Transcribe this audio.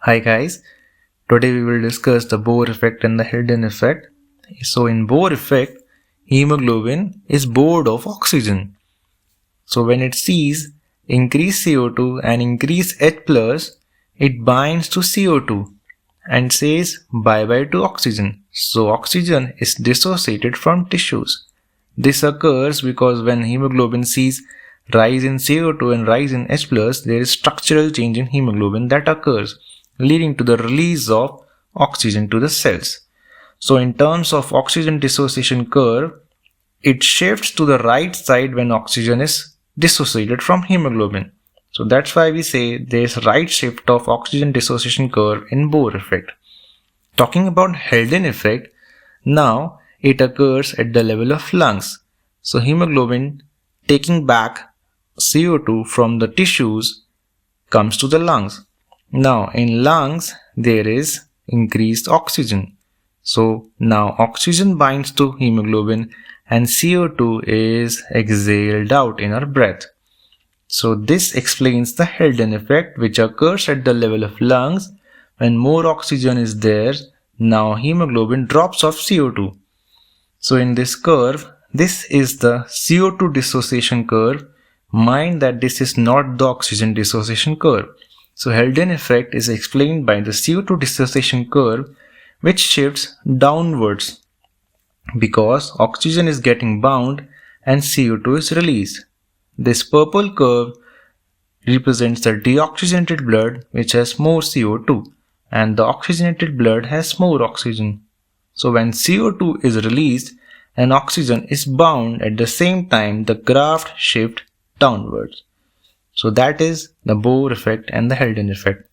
Hi guys, today we will discuss the Bohr effect and the Haldane effect. So in Bohr effect, hemoglobin is bored of oxygen. So when it sees increased CO2 and increased H+, it binds to CO2 and says bye bye to oxygen. So oxygen is dissociated from tissues. This occurs because when hemoglobin sees rise in CO2 and rise in H+, there is structural change in hemoglobin that occurs, leading to the release of oxygen to the cells. So in terms of oxygen dissociation curve, it shifts to the right side when oxygen is dissociated from hemoglobin. So that's why we say there is right shift of oxygen dissociation curve in Bohr effect. Talking about Haldane effect, now it occurs at the level of lungs. So hemoglobin taking back CO2 from the tissues comes to the lungs. Now in lungs there is increased oxygen. So now oxygen binds to hemoglobin and CO2 is exhaled out in our breath. So this explains the Haldane effect which occurs at the level of lungs. When more oxygen is there, now hemoglobin drops off CO2. So in this curve, this is the CO2 dissociation curve. Mind that this is not the oxygen dissociation curve. So Haldane effect is explained by the CO2 dissociation curve which shifts downwards because oxygen is getting bound and CO2 is released. This purple curve represents the deoxygenated blood which has more CO2 and the oxygenated blood has more oxygen. So when CO2 is released and oxygen is bound at the same time, the graph shifts downwards. So that is the Bohr effect and the Haldane effect.